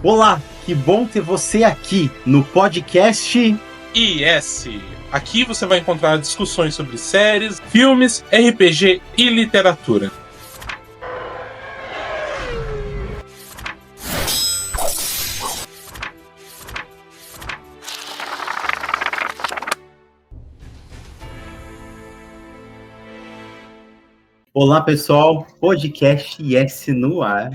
Olá, que bom ter você aqui no podcast IS. Aqui você vai encontrar discussões sobre séries, filmes, RPG e literatura. Olá pessoal, podcast IS no ar.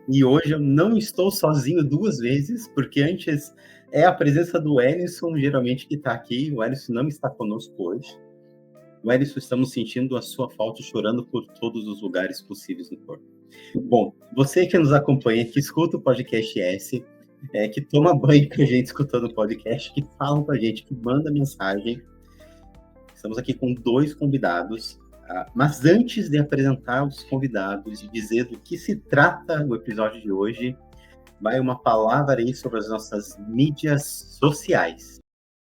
E hoje eu não estou sozinho duas vezes, porque antes é a presença do Ellison, geralmente, que está aqui. O Ellison não está conosco hoje. O Ellison, estamos sentindo a sua falta, chorando por todos os lugares possíveis no corpo. Bom, você que nos acompanha, que escuta o podcast IS, que toma banho com a gente escutando o podcast, que fala com a gente, que manda mensagem. Estamos aqui com dois convidados. Mas antes de apresentar os convidados e dizer do que se trata o episódio de hoje, vai uma palavra aí sobre as nossas mídias sociais.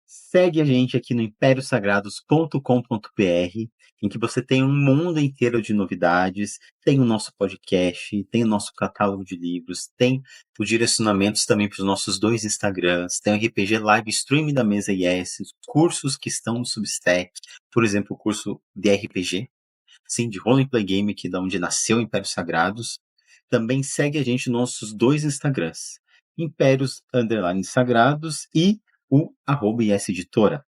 Segue a gente aqui no impériosagrados.com.br, em que você tem um mundo inteiro de novidades, tem o nosso podcast, tem o nosso catálogo de livros, tem os direcionamentos também para os nossos dois Instagrams, tem o RPG Live Stream da Mesa IS, os cursos que estão no Substack, por exemplo, o curso de RPG, sim, de Role Play Game, que é da onde nasceu Impérios Sagrados. Também segue a gente nos nossos dois Instagrams, Impérios_Sagrados e o @ISEditora.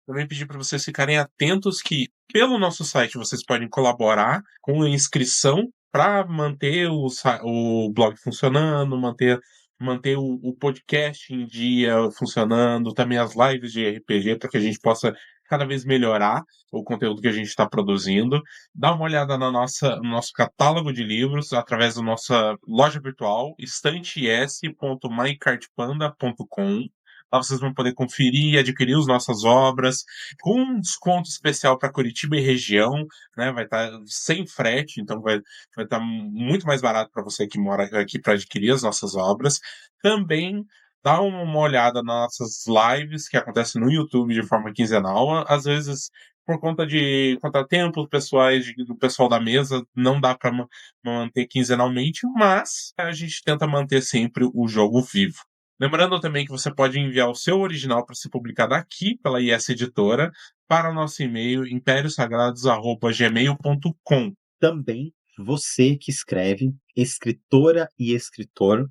Também pedir para vocês ficarem atentos que, pelo nosso site, vocês podem colaborar com a inscrição para manter o blog funcionando, manter o podcast em dia funcionando, também as lives de RPG, para que a gente possa cada vez melhorar o conteúdo que a gente está produzindo. Dá uma olhada no nosso catálogo de livros através da nossa loja virtual, estantes.mycartpanda.com. Lá vocês vão poder conferir e adquirir as nossas obras, com um desconto especial para Curitiba e região, né? Vai estar sem frete, então vai estar muito mais barato para você que mora aqui para adquirir as nossas obras. Também dá uma olhada nas nossas lives que acontecem no YouTube de forma quinzenal. Às vezes, por conta de contratempos pessoais do pessoal da mesa, não dá para manter quinzenalmente, mas a gente tenta manter sempre o jogo vivo. Lembrando também que você pode enviar o seu original para ser publicado aqui pela IS Editora para o nosso e-mail impériosagrados@gmail.com. Também você que escreve, escritora e escritor,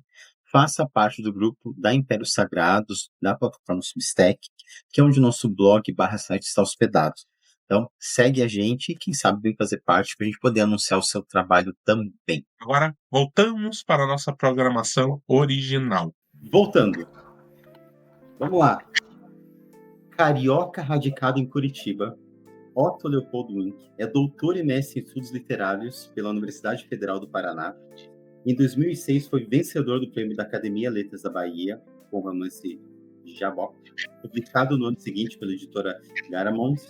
faça parte do grupo da Impérios Sagrados, da plataforma Substack, que é onde o nosso blog/site está hospedado. Então, segue a gente e quem sabe vem fazer parte para a gente poder anunciar o seu trabalho também. Agora, voltamos para a nossa programação original. Voltando. Vamos lá. Carioca radicado em Curitiba, Otto Leopoldo Wink é doutor e mestre em estudos literários pela Universidade Federal do Paraná. Em 2006 foi vencedor do prêmio da Academia Letras da Bahia, com o romance Jabó, publicado no ano seguinte pela editora Garamond.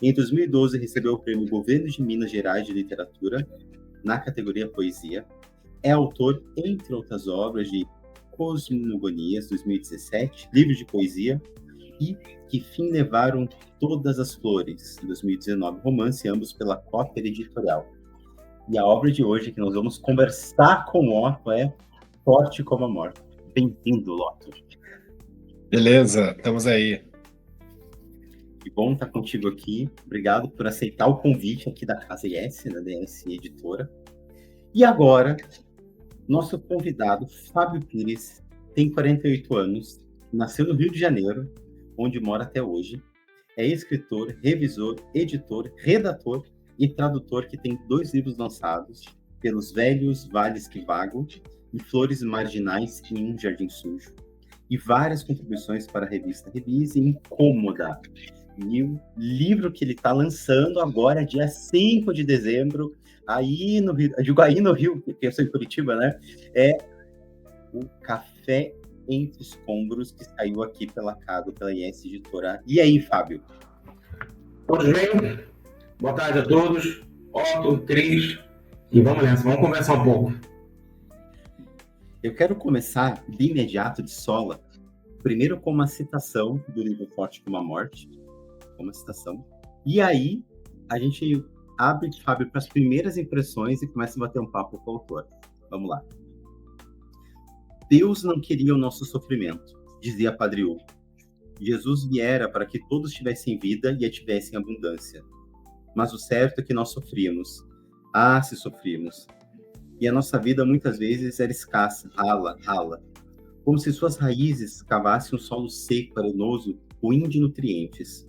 Em 2012 recebeu o prêmio Governo de Minas Gerais de Literatura, na categoria Poesia. É autor, entre outras obras, de Cosmogonias, 2017, livro de poesia, e Que Fim Levaram Todas as Flores, 2019, romance, ambos pela Cópia Editorial. E a obra de hoje que nós vamos conversar com o Otto é Forte como a Morte. Bem-vindo, Otto. Beleza, estamos aí. Que bom estar contigo aqui. Obrigado por aceitar o convite aqui da Casa IS, da DS Editora. E agora, nosso convidado, Fábio Pires, tem 48 anos, nasceu no Rio de Janeiro, onde mora até hoje. É escritor, revisor, editor, redator e tradutor que tem 2 livros lançados, Pelos Velhos Vales que Vago e Flores Marginais em um Jardim Sujo, e várias contribuições para a revista Revise e Incômoda. E o livro que ele está lançando agora, dia 5 de dezembro, aí no Rio, eu digo aí no Rio, porque eu sou em Curitiba, né? É o Café Entre Escombros, que saiu aqui pela IS Editora. E aí, Fábio? Tudo bem? Boa tarde a todos. Otto, Cris. E vamos nessa, vamos conversar um pouco. Eu quero começar de imediato, de sola, primeiro com uma citação do livro Forte como a Morte, uma citação, e aí a gente abre, Fábio, para as primeiras impressões e começa a bater um papo com o autor. Vamos lá. Deus não queria o nosso sofrimento, dizia Padre Hugo. Jesus viera para que todos tivessem vida e a tivessem em abundância. Mas o certo é que nós sofríamos. Ah, se sofríamos. E a nossa vida muitas vezes era escassa, rala, como se suas raízes cavassem um solo seco, arenoso, ruim de nutrientes.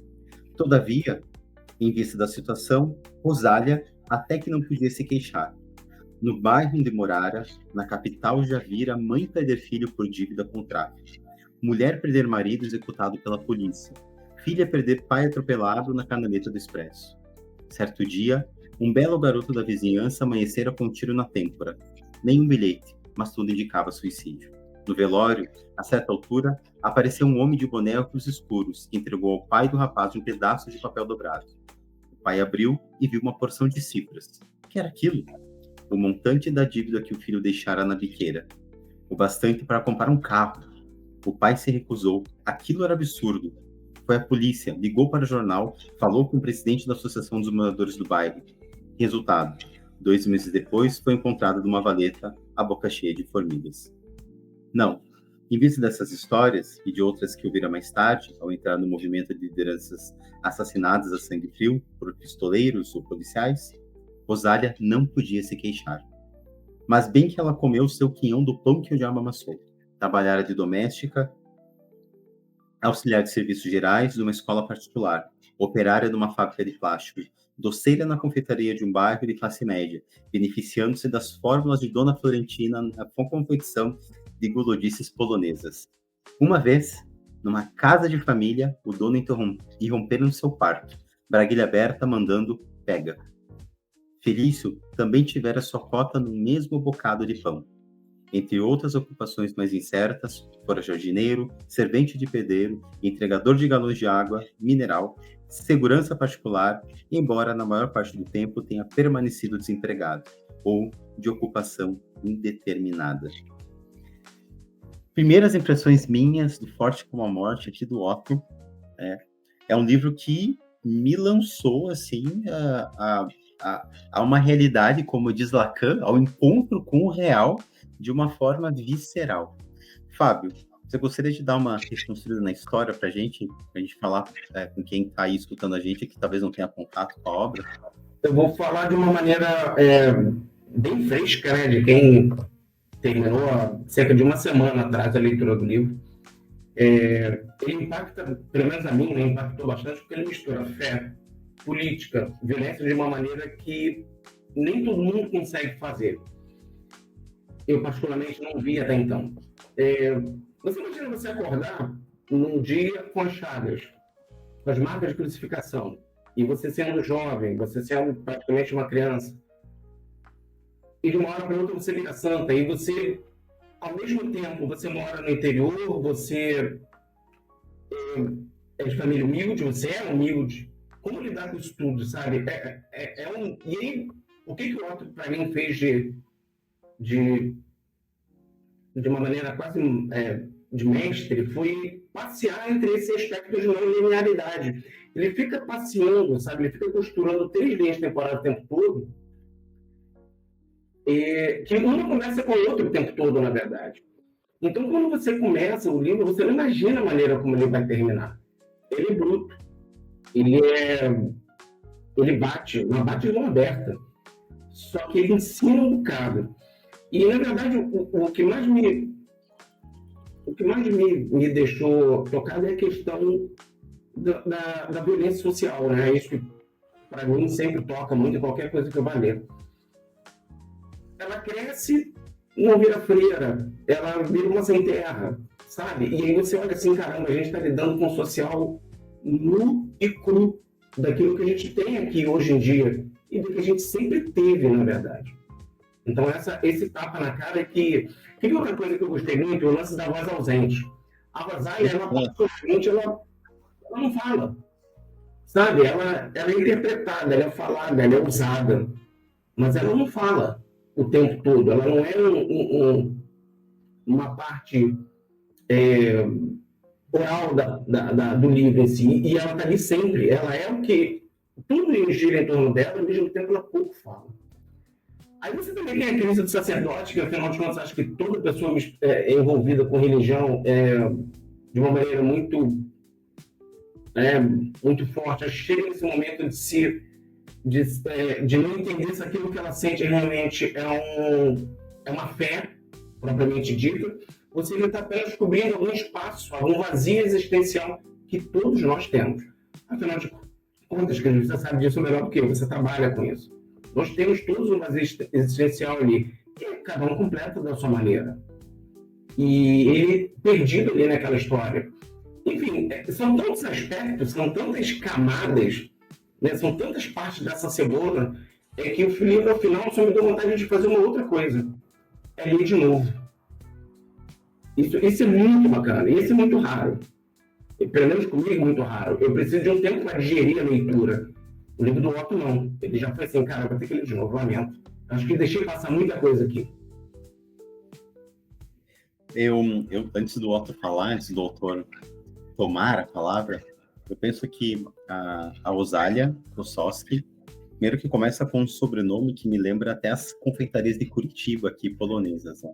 Todavia, em vista da situação, Rosália até que não podia se queixar. No bairro onde morara, na capital, já vira mãe perder filho por dívida com tráfico, mulher perder marido executado pela polícia, filha perder pai atropelado na canaleta do expresso. Certo dia, um belo garoto da vizinhança amanhecera com um tiro na têmpora. Nem um bilhete, mas tudo indicava suicídio. No velório, a certa altura, apareceu um homem de boné óculos escuros, que entregou ao pai do rapaz um pedaço de papel dobrado. O pai abriu e viu uma porção de cifras. O que era aquilo? O montante da dívida que o filho deixara na biqueira. O bastante para comprar um carro. O pai se recusou. Aquilo era absurdo. Foi a polícia, ligou para o jornal, falou com o presidente da Associação dos Moradores do bairro. Resultado: 2 meses depois, foi encontrado numa valeta a boca cheia de formigas. Não. Em vista dessas histórias, e de outras que ouvira mais tarde, ao entrar no movimento de lideranças assassinadas a sangue frio por pistoleiros ou policiais, Rosália não podia se queixar. Mas bem que ela comeu seu quinhão do pão que o diabo amassou. Trabalhara de doméstica, auxiliar de serviços gerais de uma escola particular, operária de uma fábrica de plástico, doceira na confeitaria de um bairro de classe média, beneficiando-se das fórmulas de Dona Florentina na competição de gulodices polonesas. Uma vez, numa casa de família, o dono irromperam no seu quarto, braguilha aberta, mandando pega. Felício também tivera sua cota no mesmo bocado de pão. Entre outras ocupações mais incertas, fora jardineiro, servente de pedreiro, entregador de galões de água mineral, segurança particular, embora na maior parte do tempo tenha permanecido desempregado, ou de ocupação indeterminada. Primeiras impressões minhas do Forte como a Morte, aqui do Otto, é um livro que me lançou assim a uma realidade, como diz Lacan, ao encontro com o real de uma forma visceral. Fábio, você gostaria de dar uma reconstruída na história para a gente falar com quem está aí escutando a gente, que talvez não tenha contato com a obra? Eu vou falar de uma maneira bem fresca, né, de quem terminou há cerca de uma semana atrás a leitura do livro. Ele impacta, pelo menos a mim, né, impactou bastante, porque ele mistura fé, política, violência de uma maneira que nem todo mundo consegue fazer. Eu, particularmente, não vi até então. Você imagina você acordar num dia com as chagas, com as marcas de crucificação, e você sendo jovem, você sendo praticamente uma criança, e de uma hora para outra você vira santa, e você, ao mesmo tempo, você mora no interior, você é de família humilde, você é humilde. Como lidar com isso tudo, sabe? E aí, o que o Otto, para mim, fez de uma maneira quase de mestre, foi passear entre esses aspectos de não linearidade. Ele fica passeando, sabe? Ele fica costurando 3 linhas temporais o tempo todo, que uma conversa com o outro o tempo todo, na verdade. Então, quando você começa o livro, você não imagina a maneira como ele vai terminar. Ele é bruto. Ele bate, uma bate de mão aberta. Só que ele ensina um bocado. E, na verdade, o que mais me deixou tocado é a questão da violência social, né? Isso que, para mim, sempre toca muito em qualquer coisa que eu vá ler. Ela cresce, não vira freira, ela vira uma sem terra, sabe? E aí você olha assim, caramba, a gente está lidando com o social nu e cru daquilo que a gente tem aqui hoje em dia e do que a gente sempre teve, na verdade. Então, esse tapa na cara é que outra coisa que eu gostei muito é o lance da voz ausente. A Rosália, ela não fala, sabe? Ela é interpretada, ela é falada, ela é usada, mas ela não fala o tempo todo. Ela não é uma parte oral do livro em si, e ela está ali sempre. Ela é o que tudo gira em torno dela, ao mesmo tempo ela pouco fala. Aí você também tem a crise do sacerdote, que afinal de contas acho que toda pessoa envolvida com religião de uma maneira muito forte, chega nesse momento de não entender se aquilo que ela sente realmente é uma fé propriamente dita, ou se ele está apenas cobrindo algum espaço, algum vazio existencial que todos nós temos. Afinal de contas, que você sabe disso melhor do que eu, você trabalha com isso. Nós temos todos um vazio existencial ali, e cada um completa da sua maneira. E ele perdido ali naquela história. Enfim, são tantos aspectos, são tantas camadas, né, são tantas partes dessa cebola, que o livro, ao final, só me deu vontade de fazer uma outra coisa. É ler de novo. Isso é muito bacana, isso é muito raro. Pelo menos comigo é muito raro. Eu preciso de um tempo para digerir a leitura. O livro do Otto não. Ele já foi assim, cara, vou ter que ler de novo, lamento. Acho que deixei passar muita coisa aqui. Eu antes do Otto falar, antes do autor tomar a palavra, eu penso que a Osália Kosowski, primeiro que começa com um sobrenome que me lembra até as confeitarias de Curitiba aqui, polonesas. Né?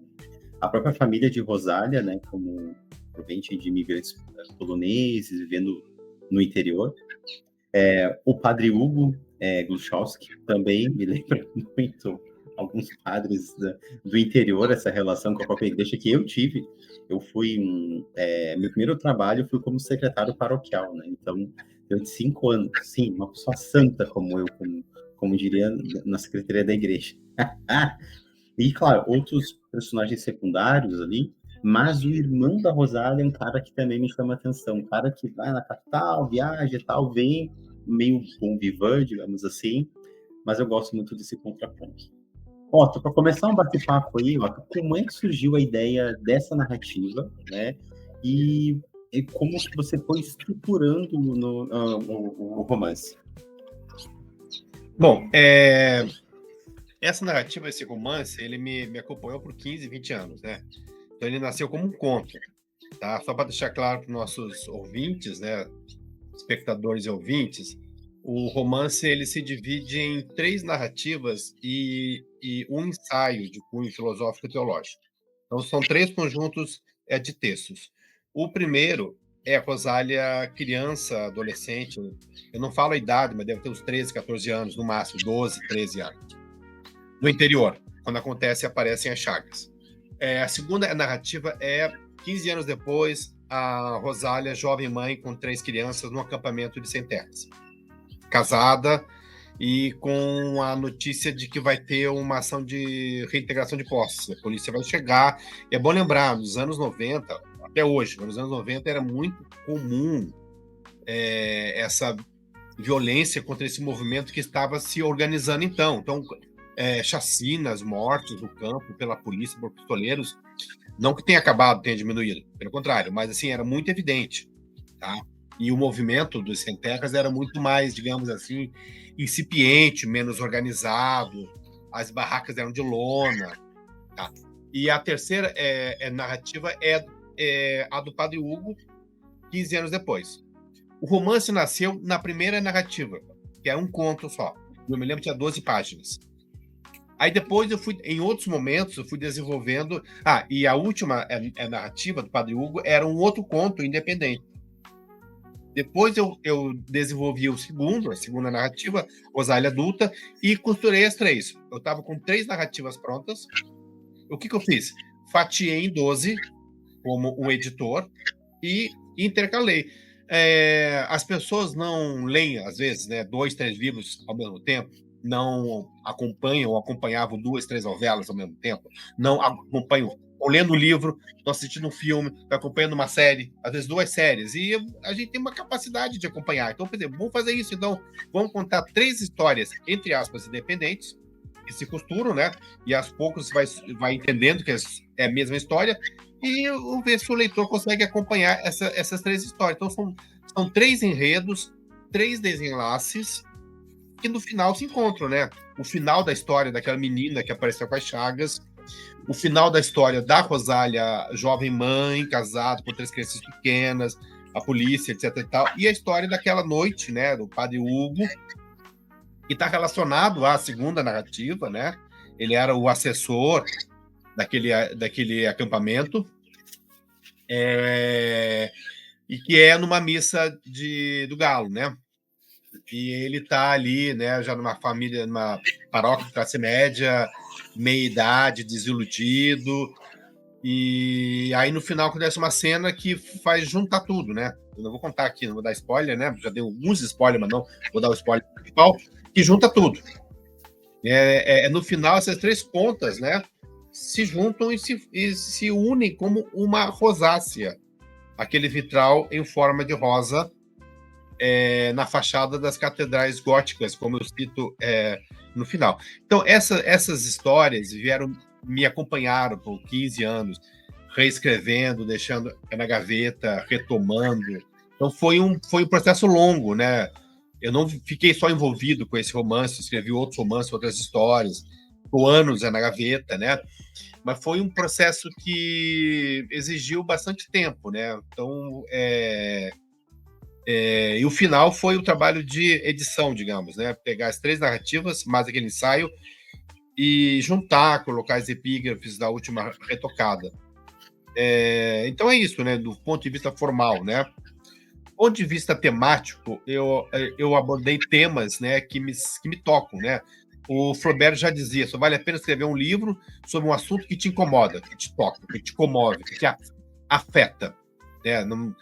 A própria família de Rosália, né, como proveniente de imigrantes poloneses, vivendo no interior. O padre Hugo Gluchowski também me lembra muito alguns padres do interior, essa relação com a própria igreja que eu tive. Eu fui, meu primeiro trabalho foi como secretário paroquial, né? Então, durante 5 anos, sim, uma pessoa santa como eu, como diria na secretaria da igreja. E, claro, outros personagens secundários ali, mas o irmão da Rosália é um cara que também me chama atenção, um cara que vai na capital, viaja e tal, vem meio bom vivant, digamos assim, mas eu gosto muito desse contraponto. Otto, para começar um bate-papo aí, Otto, como é que surgiu a ideia dessa narrativa, né? E como que você foi estruturando o romance? Bom, essa narrativa, esse romance, ele me acompanhou por 15, 20 anos, né? Então ele nasceu como um conto, tá? Só para deixar claro para os nossos ouvintes, né? Espectadores e ouvintes, o romance ele se divide em 3 narrativas e um ensaio de cunho filosófico e teológico. Então são 3 conjuntos de textos. O primeiro é a Rosália criança, adolescente, eu não falo a idade, mas deve ter uns 13, 14 anos, no máximo, 12, 13 anos. No interior, quando acontece, aparecem as chagas. A segunda narrativa é 15 anos depois, a Rosália, jovem mãe com 3 crianças, no acampamento de Sem Terras. Casada e com a notícia de que vai ter uma ação de reintegração de posses. A polícia vai chegar. E é bom lembrar, nos anos 90, até hoje, nos anos 90 era muito comum essa violência contra esse movimento que estava se organizando então. Então, chacinas, mortes no campo pela polícia, por pistoleiros, não que tenha acabado, tenha diminuído, pelo contrário, mas assim, era muito evidente, tá? E o movimento dos Sem Terras era muito mais, digamos assim, incipiente, menos organizado, as barracas eram de lona, tá? E a terceira narrativa é a do Padre Hugo, 15 anos depois. O romance nasceu na primeira narrativa, que era um conto só. Eu me lembro que tinha 12 páginas. Aí depois em outros momentos, eu fui desenvolvendo... e a última narrativa do Padre Hugo era um outro conto independente. Depois eu desenvolvi a segunda narrativa, Rosália Adulta, e costurei as 3. Eu estava com 3 narrativas prontas. O que eu fiz? Fatiei em 12, como um editor, e intercalei. As pessoas não leem, às vezes, 2, 3 livros ao mesmo tempo, não acompanham ou acompanhavam 2, 3 novelas ao mesmo tempo, não acompanham, ou lendo um livro, estão assistindo um filme, estão acompanhando uma série, às vezes 2 séries, e a gente tem uma capacidade de acompanhar. Então, por exemplo, vamos fazer isso. Então, vamos contar 3 histórias, entre aspas, independentes, que se costuram, né? E aos poucos vai entendendo que é a mesma história, e ver se o leitor consegue acompanhar essas 3 histórias. Então, são 3 enredos, 3 desenlaces, que no final se encontram, né? O final da história daquela menina que apareceu com as chagas, o final da história da Rosália, jovem mãe, casada, com 3 crianças pequenas, a polícia, etc e tal, e a história daquela noite, né, do Padre Hugo, que está relacionado à segunda narrativa, né? ele era o assessor daquele acampamento, e que é numa missa do Galo, né? E ele tá ali, né, já numa família, numa paróquia de classe média, meia-idade, desiludido, e aí no final acontece uma cena que faz juntar tudo, né? Eu não vou contar aqui, não vou dar spoiler, né? Já dei alguns spoilers, mas não vou dar o spoiler principal, que junta tudo. No final, essas três pontas, né, se juntam e se unem como uma rosácea. Aquele vitral em forma de rosa na fachada das catedrais góticas, como eu cito no final. Então, essas histórias me acompanharam por 15 anos, reescrevendo, deixando na gaveta, retomando. Então, foi um processo longo, né? Eu não fiquei só envolvido com esse romance, escrevi outros romances, outras histórias, por anos na gaveta, né? Mas foi um processo que exigiu bastante tempo, né? Então, e o final foi o trabalho de edição, digamos, né? Pegar as três narrativas, mais aquele ensaio, e juntar, colocar as epígrafes da última retocada. Então é isso, né? Do ponto de vista formal, né? Do ponto de vista temático, eu abordei temas, né, que me tocam, né? O Flaubert já dizia, só vale a pena escrever um livro sobre um assunto que te incomoda, que te toca, que te comove, que te afeta, né? Não,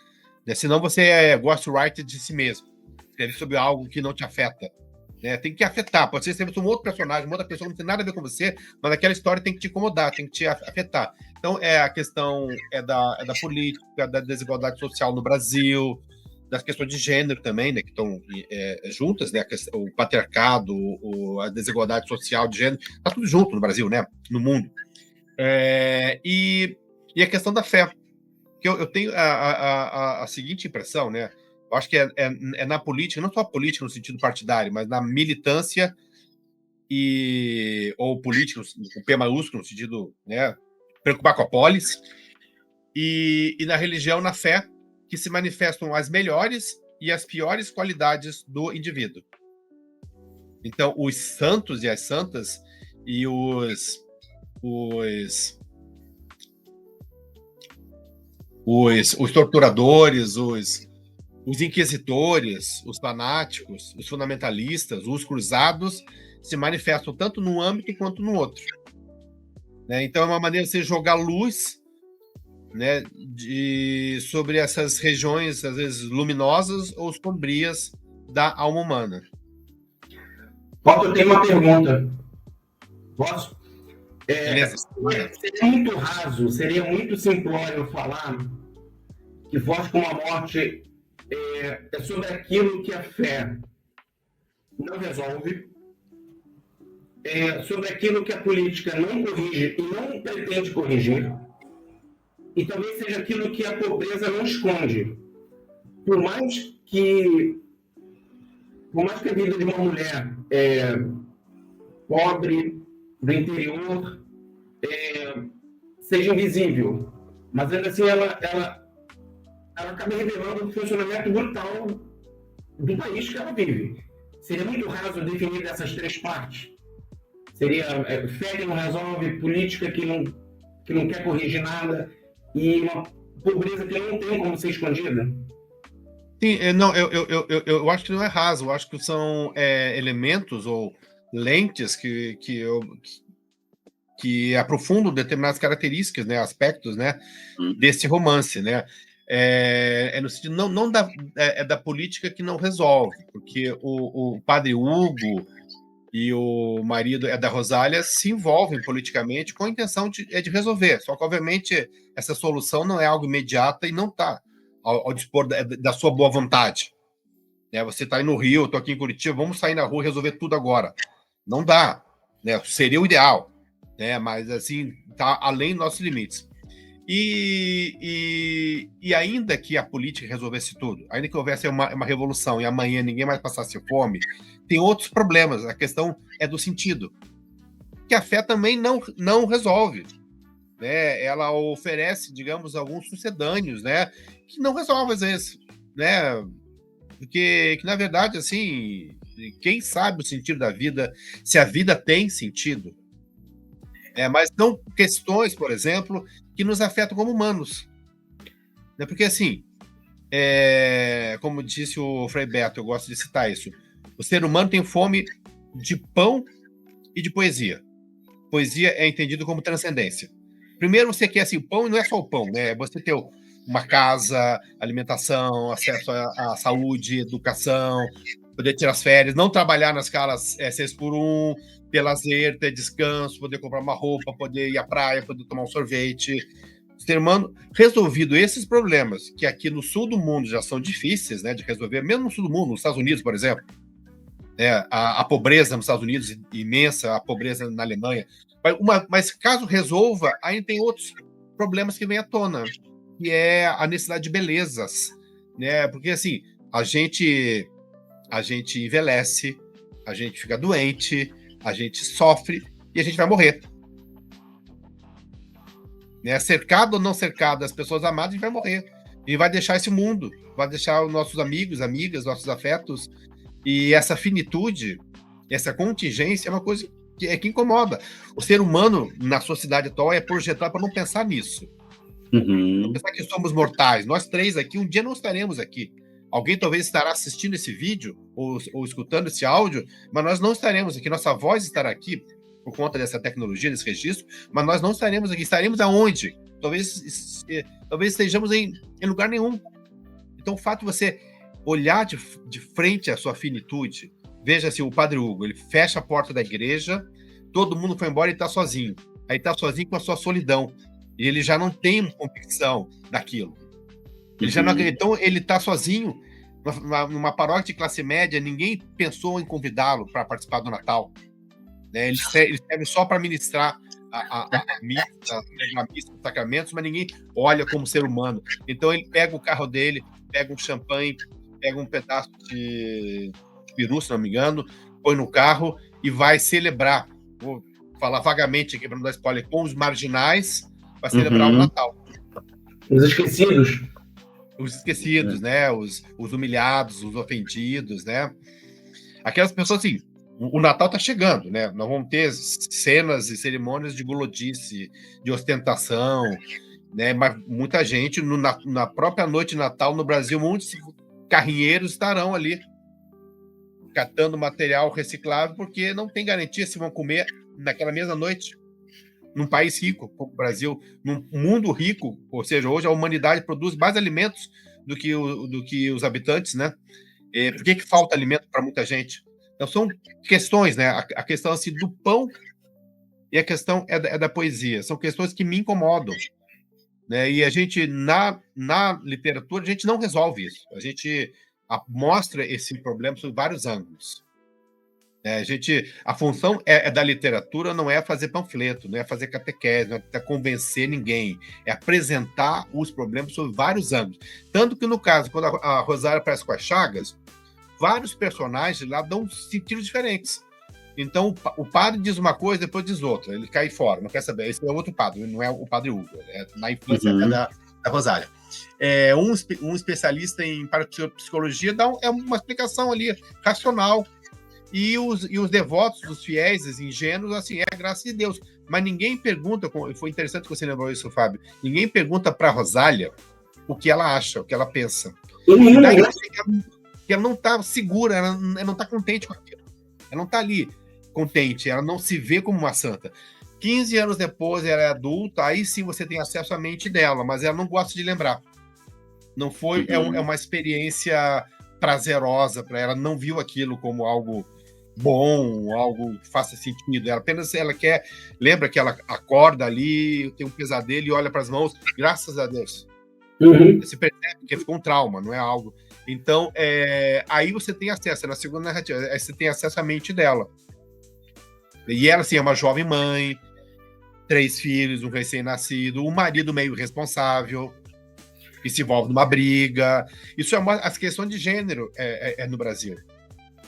senão você é ghostwriter de si mesmo. Escreve sobre algo que não te afeta. Né? Tem que afetar. Pode ser escrever sobre um outro personagem, uma outra pessoa que não tem nada a ver com você, mas aquela história tem que te incomodar, tem que te afetar. Então, a questão da política, da desigualdade social no Brasil, das questões de gênero também, né, que estão juntas, né, o patriarcado, a desigualdade social de gênero, está tudo junto no Brasil, né, no mundo. E a questão da fé. Que eu tenho a seguinte impressão, né? Eu acho que é na política, não só a política no sentido partidário, mas na militância ou política, com P maiúsculo, no sentido, né, preocupar com a polis, e na religião, na fé, que se manifestam as melhores e as piores qualidades do indivíduo. Então, os santos e as santas e os torturadores, os inquisitores, os fanáticos, os fundamentalistas, os cruzados se manifestam tanto num âmbito quanto no outro. Né? Então, é uma maneira de você jogar luz, né, sobre essas regiões, às vezes, luminosas ou sombrias da alma humana. Eu tenho uma pergunta. Posso? Beleza. Seria muito raso, seria muito simplório falar que Voz como a Morte é sobre aquilo que a fé não resolve, sobre aquilo que a política não corrige e não pretende corrigir, e talvez seja aquilo que a pobreza não esconde. Por mais que a vida de uma mulher pobre, do interior, seja invisível, mas ainda assim ela acaba revelando o funcionamento brutal do país que ela vive. Seria muito raso definir essas três partes. Seria fé que não resolve, política que não quer corrigir nada e uma pobreza que não tem como ser escondida. Sim, não, eu acho que não é raso, eu acho que são elementos ou lentes que aprofundam determinadas características, né, aspectos, né, desse romance, né? No sentido não da política que não resolve, porque o padre Hugo e o marido da Rosália se envolvem politicamente com a intenção de resolver, só que obviamente essa solução não é algo imediata e não está ao dispor da sua boa vontade. Né? Você está aí no Rio, eu estou aqui em Curitiba, vamos sair na rua e resolver tudo agora. Não dá. Né? Seria o ideal. Né? Mas, assim, está além dos nossos limites. E ainda que a política resolvesse tudo, ainda que houvesse uma revolução e amanhã ninguém mais passasse fome, tem outros problemas. A questão é do sentido. Que a fé também não resolve. Né? Ela oferece, digamos, alguns sucedâneos, né? Que não resolve às vezes, né? Porque que, na verdade, assim, quem sabe o sentido da vida, se a vida tem sentido, Mas são questões, por exemplo, que nos afetam como humanos. Porque, assim, como disse o Frei Beto, eu gosto de citar isso, o ser humano tem fome de pão e de poesia. Poesia é entendido como transcendência. Primeiro você quer, assim, o pão não é só o pão, né? Você ter uma casa, alimentação, acesso à saúde, educação, poder tirar as férias, não trabalhar nas escalas 6x1, ter lazer, ter descanso, poder comprar uma roupa, poder ir à praia, poder tomar um sorvete. O ser humano, resolvido esses problemas, que aqui no sul do mundo já são difíceis, né, de resolver, mesmo no sul do mundo, nos Estados Unidos, por exemplo, a pobreza nos Estados Unidos imensa, a pobreza na Alemanha, mas caso resolva, ainda tem outros problemas que vêm à tona, que é a necessidade de belezas, né? Porque assim, a gente envelhece, a gente fica doente, a gente sofre e a gente vai morrer. Né? Cercado ou não cercado das pessoas amadas, a gente vai morrer. E vai deixar esse mundo, vai deixar os nossos amigos, amigas, nossos afetos. E essa finitude, essa contingência é uma coisa que incomoda. O ser humano, na sociedade atual, é projetado para não pensar nisso. Não pensar que somos mortais. Nós três aqui, um dia não estaremos aqui. Alguém talvez estará assistindo esse vídeo ou escutando esse áudio, mas nós não estaremos aqui. Nossa voz estará aqui por conta dessa tecnologia, desse registro, mas nós não estaremos aqui. Estaremos aonde? Talvez estejamos em lugar nenhum. Então, o fato de você olhar de frente à sua finitude, veja-se o Padre Hugo, ele fecha a porta da igreja, todo mundo foi embora e está sozinho. Aí está sozinho com a sua solidão. E ele já não tem convicção daquilo. Ele já não, então ele está sozinho numa paróquia de classe média, ninguém pensou em convidá-lo para participar do Natal. Né? Ele serve só para ministrar a missa, os sacramentos, mas ninguém olha como ser humano. Então ele pega o carro dele, pega um champanhe, pega um pedaço de peru, se não me engano, põe no carro e vai celebrar. Vou falar vagamente aqui para não dar spoiler, com os marginais, para celebrar o Natal. Os esquecidos. Os esquecidos, né? Os humilhados, os ofendidos, né? Aquelas pessoas, assim, o Natal tá chegando, né? Nós vamos ter cenas e cerimônias de gulodice, de ostentação, né? Mas muita gente, na própria noite de Natal no Brasil, muitos carrinheiros estarão ali catando material reciclável porque não tem garantia se vão comer naquela mesma noite. Num país rico, como o Brasil, num mundo rico, ou seja, hoje a humanidade produz mais alimentos do que os habitantes, né? Por que falta alimento para muita gente? Então são questões, né? A questão assim, do pão e a questão é da poesia. São questões que me incomodam. Né? E a gente, na literatura, a gente não resolve isso. A gente mostra esse problema sob vários ângulos. A função da literatura não é fazer panfleto, não é fazer catequese, não é convencer ninguém, é apresentar os problemas sob vários ângulos. Tanto que, no caso, quando a Rosário aparece com as chagas, vários personagens lá dão sentidos diferentes. Então, o padre diz uma coisa, depois diz outra, ele cai fora, não quer saber. Esse é outro padre, não é o padre Hugo, na influência da Rosário. Um especialista em parapsicologia dá uma explicação ali, racional. E os devotos, os fiéis, os ingênuos, assim, é a graça de Deus. Mas ninguém pergunta, foi interessante que você lembrou isso, Fábio, ninguém pergunta para a Rosália o que ela acha, o que ela pensa. E daí que ela não está segura, ela não está contente com aquilo. Ela não está ali contente, ela não se vê como uma santa. 15 anos depois, ela é adulta, aí sim você tem acesso à mente dela, mas ela não gosta de lembrar. Não foi, é uma experiência prazerosa para ela, não viu aquilo como algo bom, algo que faça sentido. Ela quer, lembra que ela acorda ali, tem um pesadelo e olha para as mãos, graças a Deus. Você percebe que ficou um trauma, não é algo. Então, aí você tem acesso, na segunda narrativa, aí você tem acesso à mente dela. E ela, assim, é uma jovem mãe, 3 filhos, um recém-nascido, um marido meio irresponsável, que se envolve numa briga. Isso é as questões de gênero no Brasil.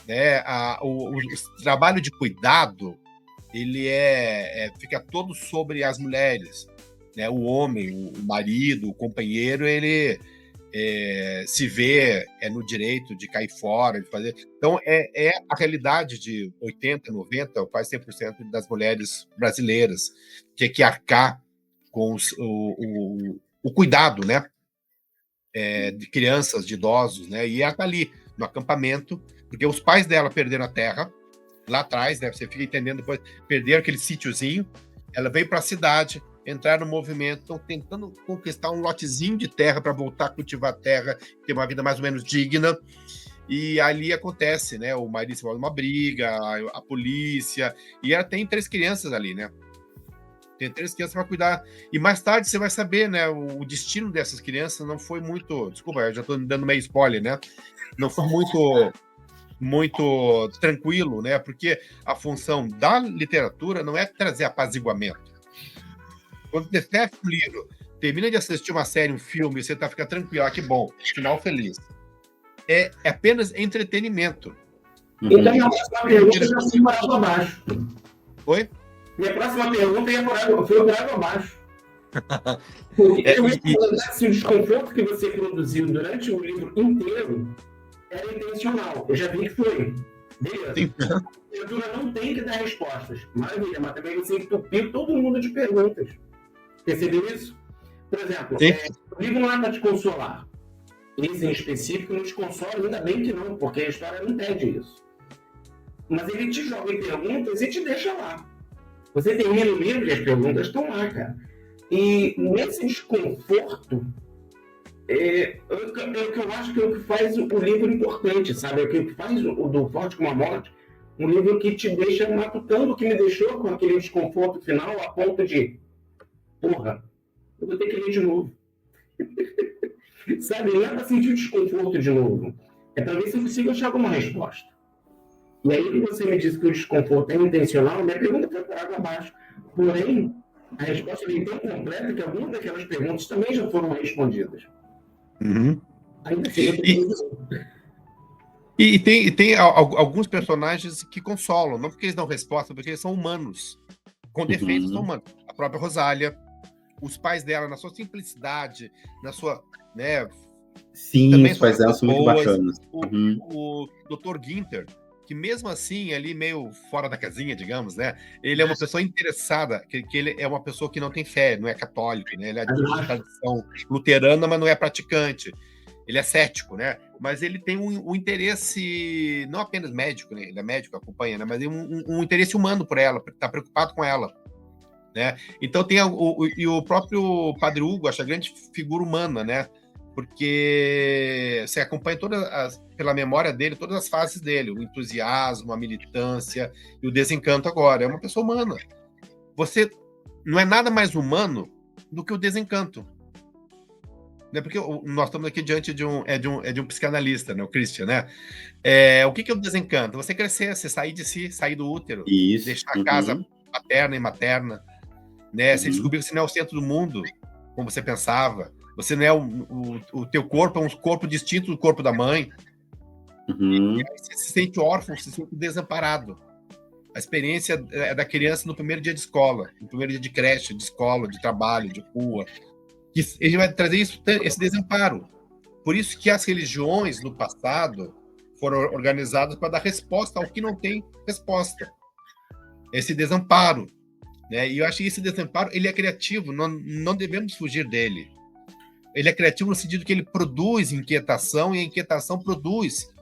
Né? O trabalho de cuidado, ele fica todo sobre as mulheres. Né? O homem, o marido, o companheiro, ele se vê no direito de cair fora, de fazer. Então, é a realidade de 80%, 90%, quase 100% das mulheres brasileiras, que arcar com o cuidado, né? De crianças, de idosos, né? E ela está ali, no acampamento, porque os pais dela perderam a terra lá atrás, né? Você fica entendendo depois, perderam aquele sítiozinho, ela veio para a cidade, entrar no movimento, estão tentando conquistar um lotezinho de terra para voltar a cultivar a terra, ter uma vida mais ou menos digna. E ali acontece, né? O marido se envolve numa briga, a polícia, e ela tem 3 crianças ali, né? Tem 3 crianças para cuidar. E mais tarde você vai saber, né? O destino dessas crianças não foi muito. Desculpa, eu já estou dando meio spoiler, né? Não foi muito tranquilo, né? Porque a função da literatura não é trazer apaziguamento. Quando você fecha um livro, termina de assistir uma série, um filme, você fica tranquilo, que bom, final feliz. É apenas entretenimento. Então, minha próxima pergunta já foi por água abaixo. Oi? Minha próxima pergunta foi por água abaixo. Porque o desconforto que você produziu durante o livro inteiro era intencional. Eu já vi que foi. Beleza. A literatura não tem que dar respostas. Maravilha, mas também você entupiu todo mundo de perguntas. Percebeu isso? Por exemplo, o livro não é para te consolar. Esse em específico não te consola, ainda bem que não, porque a história não pede isso. Mas ele te joga em perguntas e te deixa lá. Você termina o livro e as perguntas estão lá, cara. E nesse desconforto, é o que eu acho que é o que faz o livro importante, sabe? É o que faz o do Forte como a Morte, um livro que te deixa matutando, que me deixou com aquele desconforto final a ponto de, porra, eu vou ter que ler de novo. Sabe? Não é para sentir o desconforto de novo. É para ver se eu consigo achar alguma resposta. E aí que você me disse que o desconforto é intencional, minha pergunta foi por água abaixo. Porém, a resposta é tão completa que algumas daquelas perguntas também já foram respondidas. Ainda assim, eu tô... E tem alguns personagens que consolam, não porque eles dão resposta, porque eles são humanos. Com defeitos, são humanos. A própria Rosália, os pais dela, na sua simplicidade, na sua... né, sim, os pais dela são muito bacanas. O Dr. Günther, que mesmo assim, ali meio fora da casinha, digamos, né? Ele é uma pessoa interessada, que ele é uma pessoa que não tem fé, não é católico, né? Ele é de tradição luterana, mas não é praticante. Ele é cético, né? Mas ele tem um interesse, não apenas médico, né? Ele é médico, acompanha, né? Mas um interesse humano por ela, tá preocupado com ela, né? Então tem o próprio Padre Hugo, acho a grande figura humana, né? Porque você acompanha pela memória dele, todas as fases dele, o entusiasmo, a militância e o desencanto agora. É uma pessoa humana. Você não é nada mais humano do que o desencanto. Né? Porque nós estamos aqui diante de um psicanalista, né? O Christian, né? O que é o desencanto? Você crescer, você sair de si, sair do útero, deixar a casa paterna e materna, né? Você descobrir que você não é o centro do mundo, como você pensava. Você não é o teu corpo, é um corpo distinto do corpo da mãe. E aí você se sente órfão, se sente desamparado. A experiência é da criança no primeiro dia de escola, no primeiro dia de creche, de escola, de trabalho, de rua. E ele vai trazer esse desamparo. Por isso que as religiões no passado foram organizadas para dar resposta ao que não tem resposta. Esse desamparo. Né? E eu acho que esse desamparo ele é criativo, não devemos fugir dele. Ele é criativo no sentido que ele produz inquietação, e a inquietação produz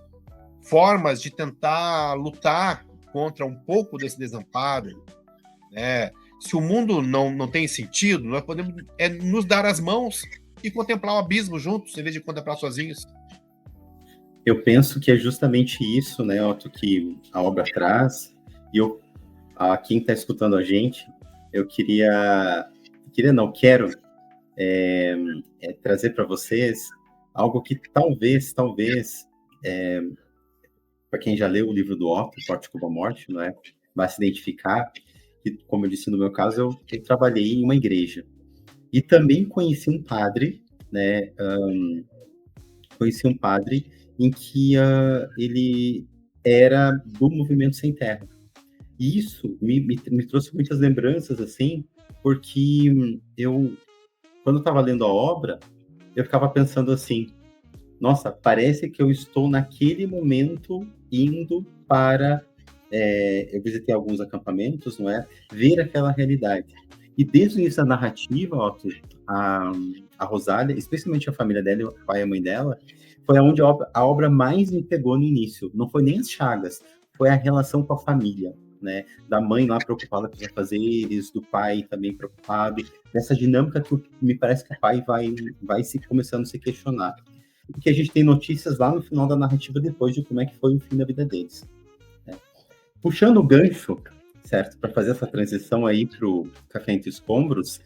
formas de tentar lutar contra um pouco desse desamparo. Né? Se o mundo não tem sentido, nós podemos nos dar as mãos e contemplar o abismo juntos, em vez de contemplar sozinhos. Eu penso que é justamente isso, né, Otto, que a obra traz. E quem está escutando a gente, eu quero trazer para vocês algo que talvez, para quem já leu o livro do Otto, Forte como a Morte, não é? Vai se identificar que, como eu disse no meu caso, eu trabalhei em uma igreja. E também conheci um padre, né? Em que ele era do Movimento Sem Terra. E isso me trouxe muitas lembranças, assim, porque quando eu estava lendo a obra, eu ficava pensando assim, nossa, parece que eu estou naquele momento indo para... eu visitei alguns acampamentos, não é? Ver aquela realidade. E desde o início da narrativa, Otto, a Rosália, especialmente a família dela, o pai e a mãe dela, foi onde a obra mais me pegou no início. Não foi nem as chagas, foi a relação com a família, né? Da mãe lá preocupada com os afazeres, do pai também preocupado, dessa dinâmica que me parece que o pai vai se começando a se questionar. Porque a gente tem notícias lá no final da narrativa depois de como é que foi o fim da vida deles. Né? Puxando o gancho, certo, para fazer essa transição aí para o Café Entre Escombros,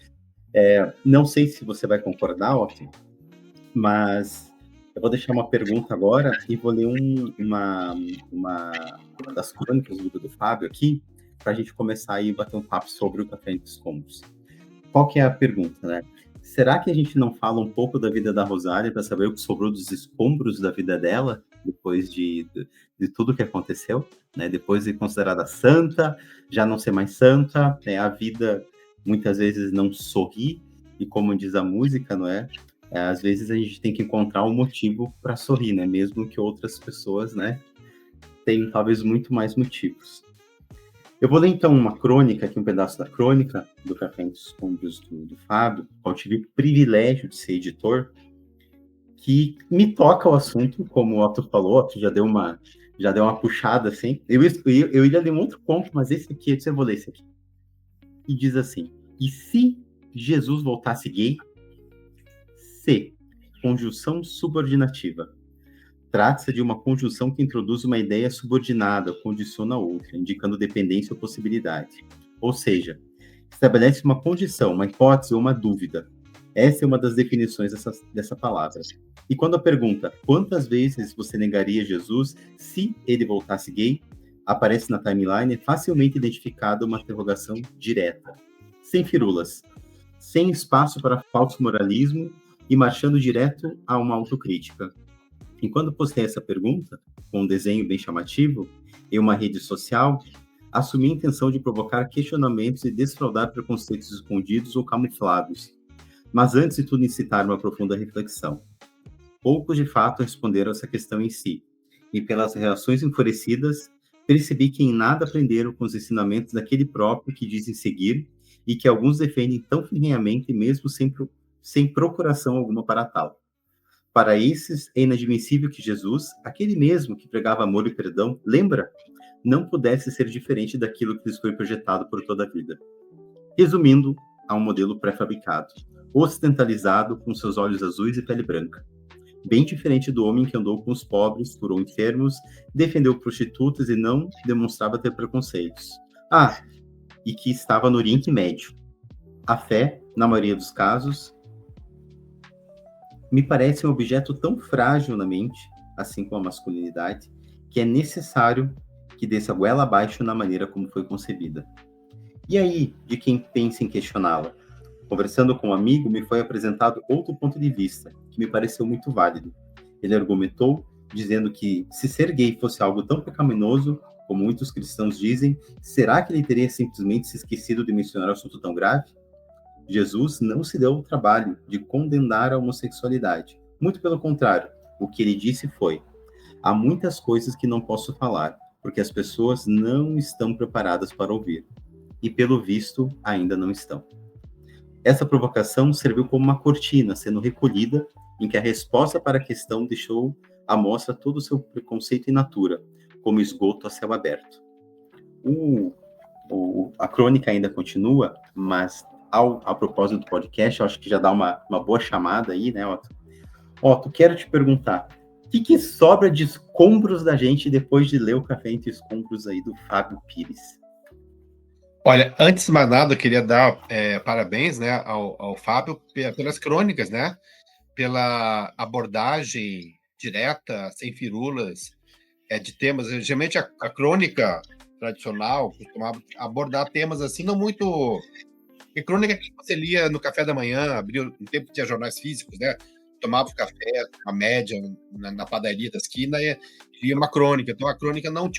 não sei se você vai concordar, Otto, mas eu vou deixar uma pergunta agora e vou ler uma das crônicas do livro do Fábio aqui, para a gente começar aí a bater um papo sobre o Café Entre Escombros. Qual que é a pergunta, né? Será que a gente não fala um pouco da vida da Rosália para saber o que sobrou dos escombros da vida dela, depois de tudo que aconteceu, né? Depois de considerada santa, já não ser mais santa, né? A vida muitas vezes não sorri, e como diz a música, não é? Às vezes a gente tem que encontrar um motivo para sorrir, né? Mesmo que outras pessoas, né, tenham talvez muito mais motivos. Eu vou ler então uma crônica, aqui um pedaço da crônica do Café Entre Escombros do Fábio, eu tive o privilégio de ser editor, que me toca o assunto, como o Otto falou, que já deu uma puxada assim. Eu ia ler um outro conto, mas esse aqui, eu vou ler esse aqui. E diz assim: e se Jesus voltasse gay? C. Conjunção subordinativa. Trata-se de uma conjunção que introduz uma ideia subordinada, condiciona a outra, indicando dependência ou possibilidade. Ou seja, estabelece uma condição, uma hipótese ou uma dúvida. Essa é uma das definições dessa palavra. E quando a pergunta, quantas vezes você negaria Jesus se ele voltasse gay, aparece na timeline, é facilmente identificada uma interrogação direta, sem firulas, sem espaço para falso moralismo e marchando direto a uma autocrítica. E quando postei essa pergunta, com um desenho bem chamativo, em uma rede social, assumi a intenção de provocar questionamentos e desfraudar preconceitos escondidos ou camuflados. Mas antes de tudo incitar uma profunda reflexão. Poucos de fato responderam essa questão em si, e pelas reações enfurecidas, percebi que em nada aprenderam com os ensinamentos daquele próprio que dizem seguir e que alguns defendem tão ferrenhamente mesmo sem procuração alguma para tal. Para esses, é inadmissível que Jesus, aquele mesmo que pregava amor e perdão, lembra? Não pudesse ser diferente daquilo que lhes foi projetado por toda a vida. Resumindo, a um modelo pré-fabricado, ocidentalizado, com seus olhos azuis e pele branca. Bem diferente do homem que andou com os pobres, curou enfermos, defendeu prostitutas e não demonstrava ter preconceitos. E que estava no Oriente Médio. A fé, na maioria dos casos, me parece um objeto tão frágil na mente, assim como a masculinidade, que é necessário que desça a goela abaixo na maneira como foi concebida. E aí, de quem pensa em questioná-la? Conversando com um amigo, me foi apresentado outro ponto de vista, que me pareceu muito válido. Ele argumentou, dizendo que, se ser gay fosse algo tão pecaminoso, como muitos cristãos dizem, será que ele teria simplesmente se esquecido de mencionar um assunto tão grave? Jesus não se deu o trabalho de condenar a homossexualidade. Muito pelo contrário, o que ele disse foi: há muitas coisas que não posso falar, porque as pessoas não estão preparadas para ouvir. E pelo visto, ainda não estão. Essa provocação serviu como uma cortina sendo recolhida, em que a resposta para a questão deixou à mostra todo o seu preconceito in natura, como esgoto a céu aberto. A crônica ainda continua, mas a propósito do podcast, eu acho que já dá uma boa chamada aí, né, Otto? Otto, quero te perguntar, o que sobra de escombros da gente depois de ler o Café Entre Escombros aí do Fábio Pires? Olha, antes de mais nada, eu queria dar parabéns, né, ao Fábio pelas crônicas, né? Pela abordagem direta, sem firulas, de temas. Geralmente a crônica tradicional costumava abordar temas assim, não muito... E crônica que você lia no café da manhã, abriu no tempo que tinha jornais físicos, né? Tomava o café, a média, na padaria da esquina e lia uma crônica. Então a crônica não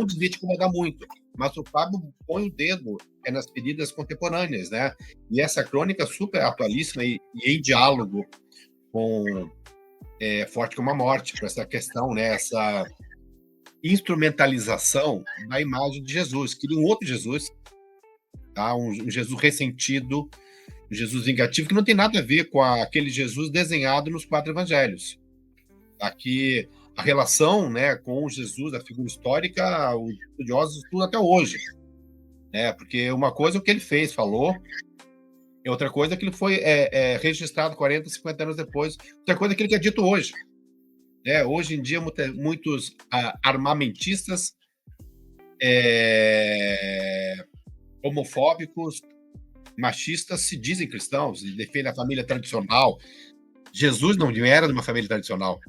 devia te incomodar muito. Mas o Fábio põe o dedo nas feridas contemporâneas, né? E essa crônica super atualíssima e em diálogo com forte como a morte, para essa questão, né? Essa instrumentalização da imagem de Jesus, que um outro Jesus, tá? Um Jesus ressentido, um Jesus vingativo, que não tem nada a ver com aquele Jesus desenhado nos 4 evangelhos. Aqui, a relação, né, com Jesus, a figura histórica, os estudiosos estudam até hoje. Né? Porque uma coisa é o que ele fez, falou, e outra coisa é que ele foi registrado 40, 50 anos depois, outra coisa é aquilo que é dito hoje. Hoje em dia, muitos armamentistas homofóbicos, machistas se dizem cristãos e defendem a família tradicional. Jesus não era de uma família tradicional.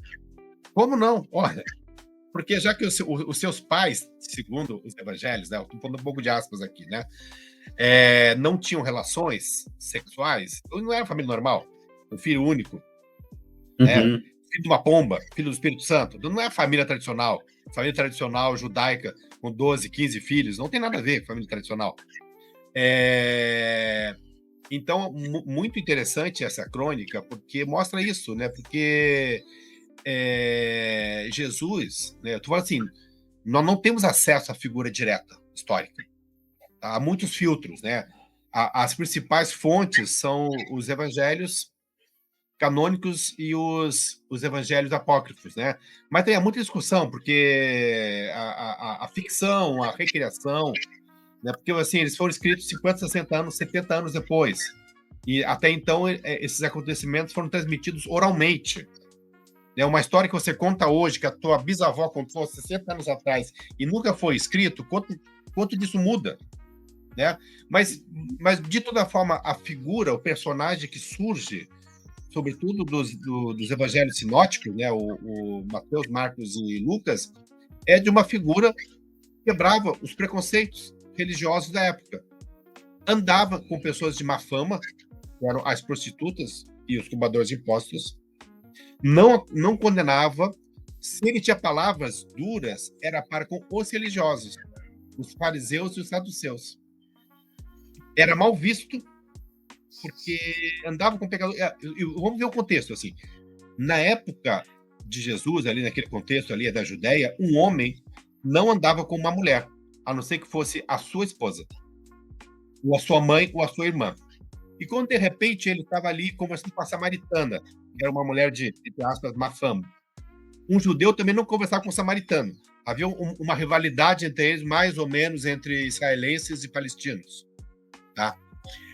Como não? Olha, porque já que os seus pais, segundo os evangelhos, né, estou pondo um pouco de aspas aqui, né, não tinham relações sexuais, não era uma família normal, um filho único, né, filho de uma pomba, filho do Espírito Santo, não é a família tradicional judaica com 12, 15 filhos, não tem nada a ver com família tradicional. Então, muito interessante essa crônica, porque mostra isso, né? Porque Jesus, né? Tu fala assim, nós não temos acesso à figura direta, histórica. Há muitos filtros, né? As principais fontes são os evangelhos canônicos e os evangelhos apócrifos, né? Mas tem muita discussão, porque a ficção, a recriação, né? Porque assim, eles foram escritos 50, 60 anos, 70 anos depois. E até então, esses acontecimentos foram transmitidos oralmente. É uma história que você conta hoje, que a tua bisavó contou 60 anos atrás e nunca foi escrito, quanto disso muda? Né? Mas, de toda forma, a figura, o personagem que surge, sobretudo dos evangelhos sinóticos, né? o Mateus, Marcos e Lucas, é de uma figura que quebrava os preconceitos religiosos da época. Andava com pessoas de má fama, que eram as prostitutas e os cobradores de impostos, não condenava. Se ele tinha palavras duras, era para com os religiosos, os fariseus e os saduceus. Era mal visto, porque andava com pecadores. Vamos ver o contexto, assim. Na época de Jesus, ali naquele contexto ali da Judéia, um homem não andava com uma mulher, a não ser que fosse a sua esposa, ou a sua mãe, ou a sua irmã. E quando, de repente, ele estava ali conversando com a samaritana, que era uma mulher de, entre aspas, má fama, um judeu também não conversava com o samaritano. Havia uma rivalidade entre eles, mais ou menos, entre israelenses e palestinos. Tá?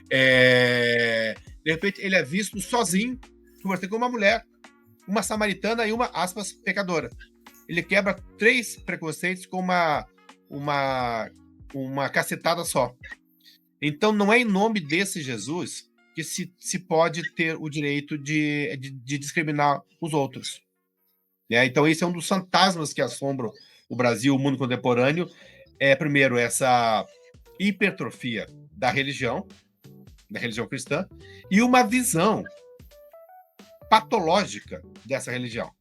De repente, ele é visto sozinho, conversando com uma mulher, uma samaritana e uma, aspas, pecadora. Ele quebra 3 preconceitos com uma cacetada só. Então, não é em nome desse Jesus que se pode ter o direito de discriminar os outros. Então, esse é um dos fantasmas que assombram o Brasil, o mundo contemporâneo. Primeiro, essa hipertrofia da religião cristã, e uma visão patológica dessa religião.